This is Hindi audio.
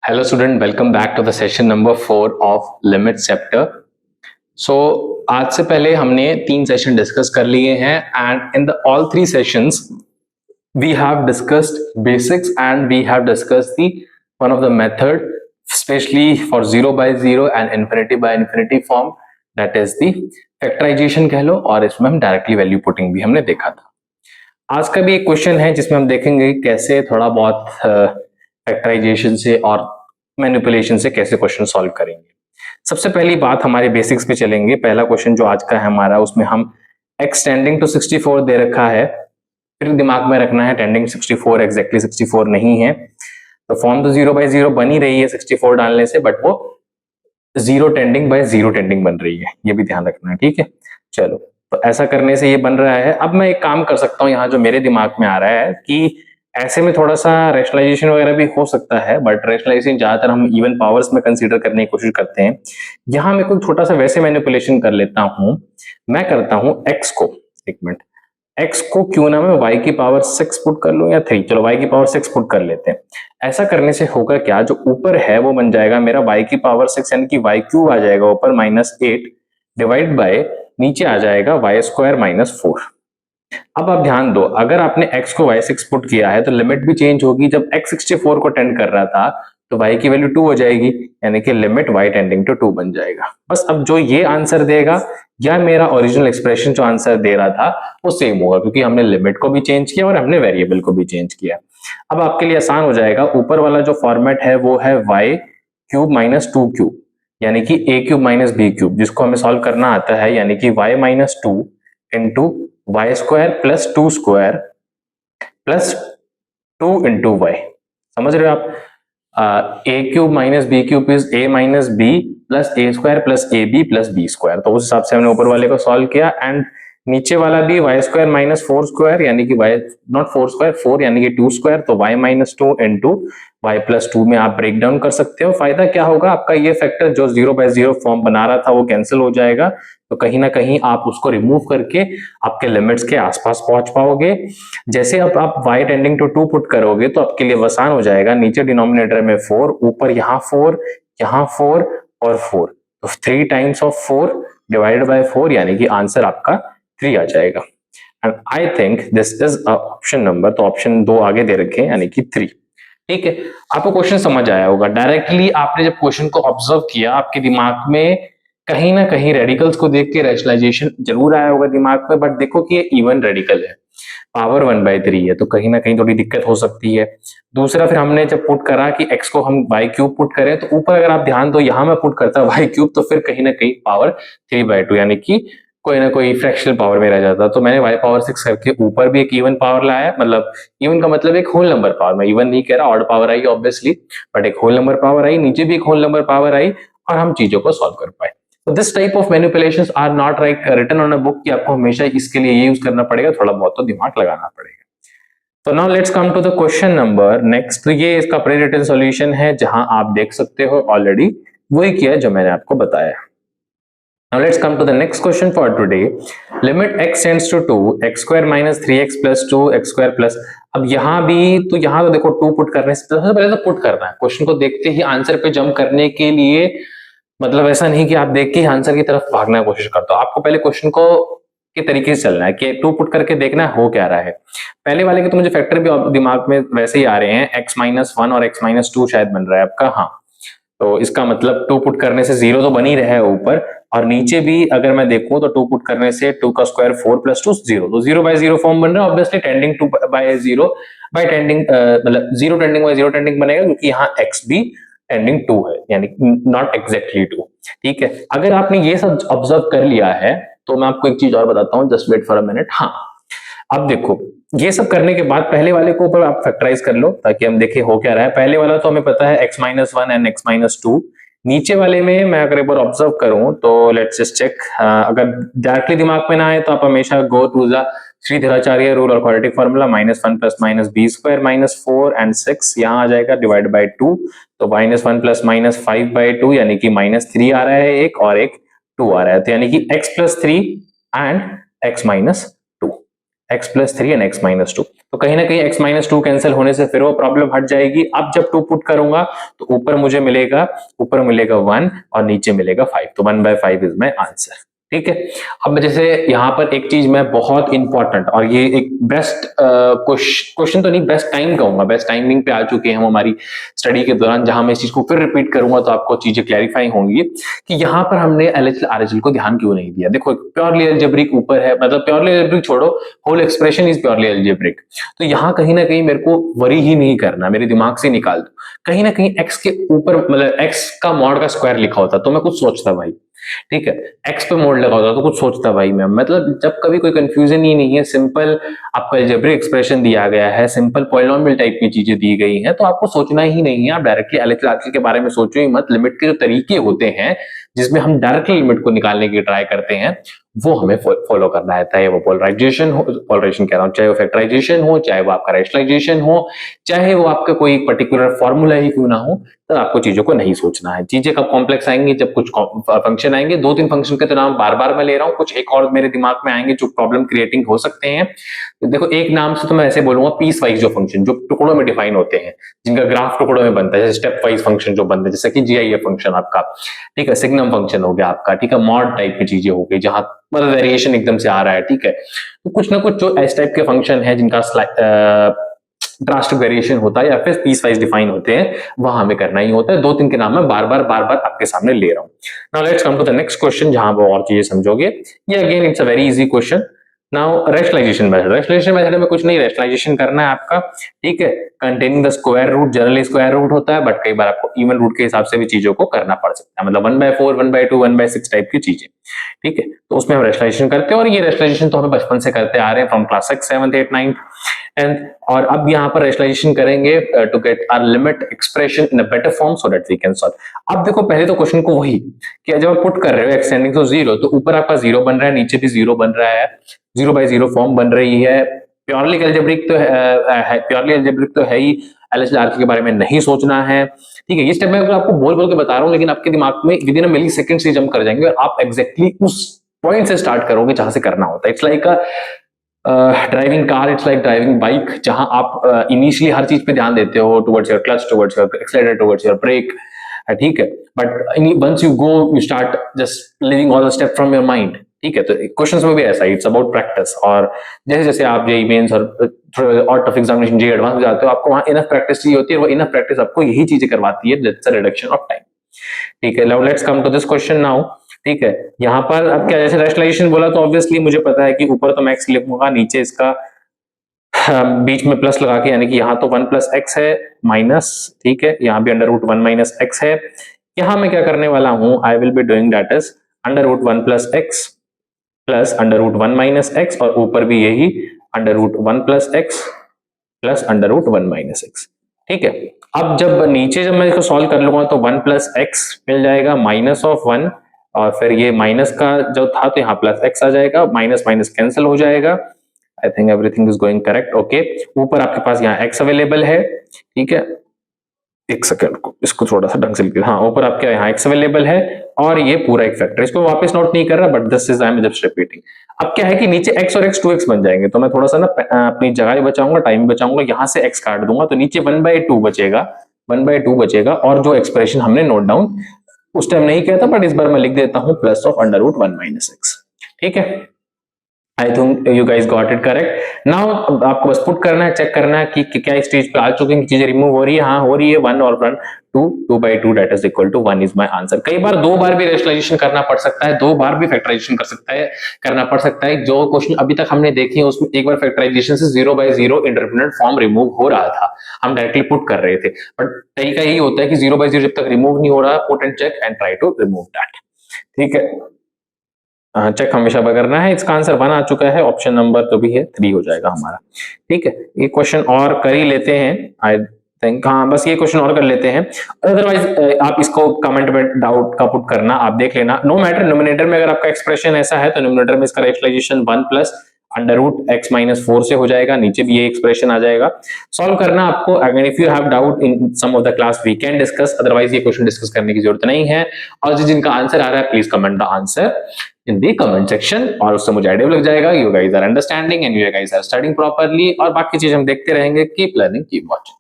Hello student, welcome back to the session number 4 of limit chapter. So आज से पहले हमने 3 सेशन डिस्कस कर लिए हैं and in the all 3 sessions we have discussed basics and we have discussed the one of the method especially for 0 by 0 and infinity by infinity form, that is the factorization कह लो, और इसमें हम डायरेक्टली वैल्यू पुटिंग भी हमने देखा था. आज का भी एक क्वेश्चन है जिसमें हम देखेंगे कैसे थोड़ा बहुत फैक्टराइजेशन से और मैनिपुलेशन से कैसे क्वेश्चन सॉल्व करेंगे. सबसे पहली बात हमारे बेसिक्स पे चलेंगे. पहला क्वेश्चन जो आज का है हमारा, उसमें हम x टेंडिंग टू 64 दे रखा है. फिर दिमाग में रखना है टेंडिंग 64 एग्जैक्टली 64 नहीं है, तो फॉर्म तो 0 बाय 0 बन ही रही है 64 डालने से, बट वो 0 टेंडिंग बाय 0 टेंडिंग बन रही है, ये भी ध्यान रखना है. ठीक है, चलो, तो ऐसा करने से ये बन रहा है. अब मैं एक काम कर सकता हूँ यहाँ, जो मेरे दिमाग में आ रहा है कि ऐसे में थोड़ा सा रेशनलाइजेशन वगैरह भी हो सकता है, बट रेशनलाइजेशन ज्यादातर हम इवन पावर्स में कंसीडर करने की कोशिश करते हैं. यहाँ मैं कोई छोटा सा वैसे मैनिपुलेशन कर लेता हूँ. मैं करता हूँ x को, एक मिनट, x को क्यों ना मैं y की पावर 6 पुट कर लूं या 3, चलो y की पावर 6 पुट कर लेते हैं. ऐसा करने से होगा क्या, जो ऊपर है वो बन जाएगा मेरा y की पावर 6 यानी कि y क्यूब आ जाएगा ऊपर -8 डिवाइड बाय नीचे आ जाएगा y स्क्वायर -4. अब आप ध्यान दो, अगर आपने x को y6 पुट किया है तो लिमिट भी चेंज होगी. जब x 64 को टेंड कर रहा था तो y की वैल्यू 2 हो जाएगी, यानी कि लिमिट y टेंडिंग टू 2 बन जाएगा. बस अब जो ये आंसर देगा या मेरा ओरिजिनल एक्सप्रेशन जो आंसर दे रहा था वो सेम होगा, क्योंकि हमने लिमिट को भी चेंज किया और हमने वेरिएबल को भी चेंज किया. अब आपके लिए आसान हो जाएगा. ऊपर वाला जो फॉर्मेट है वो है y क्यूब माइनस 2 क्यूब, यानी कि a cube minus b cube, जिसको हमें सॉल्व करना आता है, यानी कि y minus 2 into y square plus 2 square plus 2 into y. समझ रहे हो आप? A cube minus b cube is a minus b plus a square plus a b plus b square. तो उस हिसाब से हमने ऊपर वाले को सॉल्व किया. एंड नीचे वाला भी वाई स्क्वायर माइनस 4 स्क्वायर, यानी कि वाई नॉट 4 स्क्वायर 4 यानी कि 2 स्क्वायर, तो y minus 2 into y plus 2 में आप ब्रेक डाउन कर सकते हो. फायदा क्या होगा आपका, ये फैक्टर जो 0 बाय 0 फॉर्म बना रहा था वो कैंसिल हो जाएगा. तो कहीं ना कहीं आप उसको रिमूव करके आपके लिमिट्स के आसपास पहुंच पाओगे. जैसे अब आप y टेंडिंग टू 2 पुट करोगे तो आपके लिए आसान हो जाएगा. नीचे डिनोमिनेटर में 4, ऊपर यहाँ 4, यहाँ 4 और 4, तो 3 टाइम्स ऑफ 4 डिवाइडेड बाय 4, यानी कि आंसर आपका 3 आ जाएगा. And I think this is option number, तो ऑप्शन 2 आगे दे रखे हैं, यानी कि 3. ठीक है, आपको क्वेश्चन समझ आया होगा. डायरेक्टली आपने जब क्वेश्चन को ऑब्जर्व किया, आपके दिमाग में कहीं ना कहीं रेडिकल्स को देख के रैशनलाइजेशन जरूर आया होगा दिमाग में, बट देखो कि ये इवन रेडिकल है, पावर 1/3 है, तो कहीं ना कहीं थोड़ी दिक्कत हो सकती है. दूसरा, फिर हमने जब पुट करा कि x को हम y क्यूब पुट करें, तो ऊपर अगर आप ध्यान दो यहाँ मैं पुट करता y क्यूब, तो फिर कहीं ना कहीं पावर 3/2 यानी कि कोई ना कोई फ्रैक्शनल पावर में रह जाता. तो मैंने y पावर 6 करके ऊपर भी एक इवन पावर लाया, मतलब इवन का मतलब एक होल नंबर पावर, मैं इवन नहीं कह रहा, odd power I obviously, but एक होल नंबर पावर आई, नीचे भी एक होल नंबर पावर आई, और हम चीजों को सॉल्व कर पाए. तो this type of manipulations are not like written on a book कि आपको हमेशा इसके लिए यूज करना पड़ेगा, थोड़ा बहुत तो दिमाग लगाना पड़ेगा. तो now let's come to the question number next. तो ये इसका प्री रिटन सॉल्यूशन है, जहां आप देख सकते हो ऑलरेडी वही किया जो मैंने आपको बताया. Now let's come to the next question for today. Limit x tends to 2, x square minus 3x plus 2 x square plus. अब यहाँ भी, तो यहाँ तो देखो 2 पुट करने से सबसे पहले तो पुट करना है. क्वेश्चन को देखते ही आंसर पे जंप करने के लिए, मतलब ऐसा नहीं कि आप देख के आंसर की तरफ भागना की कोशिश करते हो. आपको पहले क्वेश्चन को के तरीके से चलना है कि 2 पुट करके देखना है हो क्या रहा है. पहले वाले के तो मुझे फैक्टर भी दिमाग में वैसे ही आ रहे हैं, x माइनस 1 और x माइनस 2 शायद बन रहा है आपका. हाँ, तो इसका मतलब 2 पुट करने से 0 तो बन ही रहा है ऊपर, और नीचे भी अगर मैं देखूं तो 2 पुट करने से 2 का स्क्वायर 4 प्लस 2 0, तो 0 बाय 0 फॉर्म बन रहा है. Obviously tending to by 0 by tending, मतलब 0 टेंडिंग बाय 0 टेंडिंग बनेगा, क्योंकि यहाँ x भी टेंडिंग 2 है, यानी नॉट एग्जैक्टली 2. ठीक है, अगर आपने ये सब ऑब्जर्व कर लिया है तो मैं आपको एक चीज और बताता हूँ, just wait for a minute. हाँ, अब देखो, ये सब करने के बाद पहले वाले को ऊपर आप फैक्टराइज कर लो ताकि हम देखें हो क्या रहा है. पहले वाला तो हमें पता है x minus 1 and x minus 2. नीचे वाले में मैं अगर एक बार ऑब्जर्व करूं तो लेट्स जस्ट चेक. अगर डायरेक्टली दिमाग में ना आए तो आप हमेशा go to the Shridharacharya rule और quadratic formula, -1 plus minus b square minus 4 and 6 यहाँ आ जाएगा डिवाइड बाय 2. तो -1 प्लस माइनस 5/2 यानी कि -3 आ रहा है एक, और एक 2 आ रहा है, तो यानी कि x plus 3 and x minus 2. x plus 3 and x minus 2। तो कहीं ना कहीं x माइनस 2 कैंसिल होने से फिर वो प्रॉब्लम हट जाएगी। अब जब 2 पुट करूंगा तो ऊपर मिलेगा 1 और नीचे मिलेगा 5, तो 1/5 इज माई आंसर। ठीक है। अब जैसे यहाँ पर एक चीज मैं बहुत इंपॉर्टेंट, और ये एक बेस्ट क्वेश्चन तो नहीं, बेस्ट टाइम कहूंगा, बेस्ट टाइमिंग पे आ चुके हैं हम हमारी स्टडी के दौरान, जहां मैं इस चीज को फिर रिपीट करूंगा तो आपको चीजें क्लैरिफाई होंगी कि यहाँ पर हमने एलएचएल आरएचएल को ध्यान क्यों नहीं दिया। देखो प्योरली अलजेब्रिक ऊपर है, मतलब प्योरली अलजेब्रिक छोड़ो, whole expression is purely algebraic. तो यहाँ कहीं ना कहीं मेरे को वरी ही नहीं करना, मेरे दिमाग से निकाल दो। कहीं ना कहीं एक्स के ऊपर मतलब एक्स का मॉड का स्क्वायर लिखा होता तो मैं कुछ सोचता भाई, ठीक है, एक्स पे मोड लगा होता तो कुछ सोचता भाई मैं। मतलब जब कभी कोई कंफ्यूजन ही नहीं है, सिंपल आपको अलजेब्रिक एक्सप्रेशन दिया गया है, सिंपल पॉलिनोमियल टाइप की चीजें दी गई हैं, तो आपको सोचना ही नहीं है। आप डायरेक्टली एलएचएल आरएचएल के बारे में सोचो ही मत। लिमिट के जो तरीके होते हैं जिसमें हम डायरेक्टली लिमिट को निकालने की ट्राई करते हैं, वो हमें फॉलो करना है, चाहे वो पोलराइजेशन हो, पोलराइजेशन कह रहा हूं, चाहे वो फैक्टराइजेशन हो, चाहे वो आपका रैशनलाइजेशन हो, चाहे वो आपका कोई पर्टिकुलर फॉर्मूला ही क्यों ना हो, तो आपको चीजों को नहीं सोचना है। चीजें कब कॉम्प्लेक्स आएंगी, जब कुछ फंक्शन आएंगे, 2-3 फंक्शन के तो नाम बार बार मैं ले रहा हूँ, कुछ एक और मेरे दिमाग में आएंगे जो प्रॉब्लम क्रिएटिंग हो सकते हैं। देखो एक नाम से तो मैं ऐसे बोलूंगा, पीस वाइज जो फंक्शन जो टुकड़ों में डिफाइन होते हैं, जिनका ग्राफ टुकड़ों में बनता है, जैसे स्टेप वाइज फंक्शन जो बनते हैं, जैसे कि जीआईएफ फंक्शन आपका, ठीक है, सिग्नम फंक्शन हो गया आपका, ठीक है, मॉड टाइप की चीजें हो गई जहां मतलब वेरिएशन एकदम से आ रहा है, ठीक है। तो कुछ ना कुछ जो इस टाइप के फंक्शन है जिनका ड्रास्टिक वेरिएशन होता है या फिर पीस वाइज डिफाइन होते हैं, वहां हमें करना ही होता है। 2-3 के नाम मैं बार बार आपके सामने ले रहा हूं। Now let's come to the next question, जहां वो और चीजें समझोगे। ये again it's a very easy question. Now rationalisation method, rationalisation method में कुछ नहीं, रैशनलाइजेशन करना है आपका, ठीक है, containing the square root, generally square root होता है, बट कई बार आपको इवन रूट के हिसाब से भी चीजों को करना पड़ सकता है, मतलब 1/4, 1/2, 1/6 टाइप की चीजें, ठीक है। तो उसमें हम रैशनलाइजेशन करते हैं, और ये रैशनलाइजेशन तो हमें बचपन से करते आ रहे हैं, फ्रॉम क्लास 6, 7, 8, 9 एंड। और अब यहाँ पर रैशनलाइजेशन करेंगे to get our limit expression in a better form so that we can solve. अब देखो पहले तो क्वेश्चन को वही कि जब आप पुट कर रहे हो एक्सटेंडिंग टू 0, तो ऊपर आपका 0 बन रहा है, नीचे भी 0 बन रहा है, 0/0 फॉर्म बन रही है। प्योरली अलजेब्रिक तो है, प्योरली अलजेब्रिक तो है ही, एलएचएल आरएचएल के बारे में नहीं सोचना है, ठीक है। ये स्टेप मैं आपको बोल बोल के बता रहा हूँ, लेकिन आपके दिमाग में with in a millisecond से जंप कर जाएंगे और आप एग्जैक्टली उस पॉइंट से स्टार्ट करोगे जहां से करना होता है। It's like driving car, it's like driving bike, जहां आप इनिशियली हर चीज पे ध्यान देते हो, towards your clutch, towards your accelerator, towards your brake, ठीक है, but once you go you start just living all the step from your mind, ठीक है। तो क्वेश्चंस में भी ऐसा ही, इट्स अबाउट प्रैक्टिस। और जैसे जैसे आप जेईई मेंस और और टफ एग्जामिनेशन जेईई एडवांस में जाते हो, आपको वहां इनफ प्रैक्टिस चाहिए होती है, और वो इनफ प्रैक्टिस आपको यही चीजें करवाती है, that's a reduction of time, ठीक है। Now let's come to this question now, ठीक है। यहाँ पर अब क्या, जैसे रैशनलाइजेशन बोला तो ऑब्वियसली मुझे पता है कि ऊपर तो मैं x लिखूंगा, नीचे इसका बीच में प्लस लगा के, यानी कि यहाँ तो 1+x है माइनस, ठीक है, यहाँ भी √1 - x है। यहाँ मैं क्या करने वाला हूं, I will be doing that is √1+x plus √1 - x, और ऊपर भी यही √1+x प्लस √1 - x, ठीक है। अब जब नीचे जब मैं इसको सॉल्व कर लूंगा तो 1+x मिल जाएगा, -1, और फिर ये माइनस का जो था तो यहाँ +x आ जाएगा, माइनस माइनस कैंसिल हो जाएगा। I think everything is going correct, okay. ऊपर आपके पास यहाँ x अवेलेबल है, ठीक है, एक सेकंड को इसको थोड़ा सा ढंग से लिख, हाँ, ऊपर आपके यहाँ x अवेलेबल है, और ये पूरा एक फैक्टर, इसको वापस नोट नहीं कर रहा, but this is I am just repeating. अब क्या है कि नीचे x और x 2x बन जाएंगे, तो मैं थोड़ा सा ना अपनी जगह ही बचाऊंगा, टाइम बचाऊंगा, यहाँ से x काट दूंगा, तो नीचे 1/2 बचेगा, 1/2 बचेगा, और जो एक्सप्रेशन हमने नोट डाउन उस टाइम नहीं किया था, बट इस बार मैं लिख देता हूं प्लस ऑफ √1 - x, ठीक है। I think you guys got it correct. Now आपको बस पुट करना है, चेक करना है कि क्या स्टेज पे आ चुके हैं, चीजें रिमूव हो रही है, हाँ हो रही है, 1 और 1, 2/2 that is equal to 1 is my answer. कई बार 2 बार भी रैशनलाइजेशन करना पड़ सकता है, 2 बार भी फैक्टराइजेशन करना पड़ सकता है। जो क्वेश्चन अभी तक हमने देखे उसमें एक बार फैक्टराइजेशन से 0/0 इंडिपेंडेंट फॉर्म रिमूव हो रहा था, हम डायरेक्टली पुट कर रहे थे, बट तरीका यही होता है कि 0/0 जब तक रिमूव नहीं हो रहा, put and check and try to remove that, ठीक है। चेक हमेशा करना है। इसका आंसर 1 आ चुका है, ऑप्शन नंबर तो भी है 3 हो जाएगा हमारा, ठीक है। ये क्वेश्चन और कर ही लेते हैं, आई थिंक, हाँ बस ये क्वेश्चन और कर लेते हैं। अदरवाइज आप इसको कमेंट में डाउट का पुट करना, आप देख लेना, नो मैटर। न्यूमरेटर में अगर आपका एक्सप्रेशन ऐसा है तो न्यूमरेटर में इसका rationalisation 1 + under root x minus 4 से हो जाएगा, नीचे भी ये एक्सप्रेशन आ जाएगा। सॉल्व करना आपको, अगर if you have doubt in some of the class we can discuss, otherwise ये क्वेश्चन डिस्कस करने की जरूरत नहीं है। और जिनका आंसर आ रहा है please comment the answer in the comment section, और उससे मुझे आइडिया लग जाएगा you guys are understanding and you guys are studying properly. और बाकी चीज हम देखते रहेंगे। Keep learning, keep watching.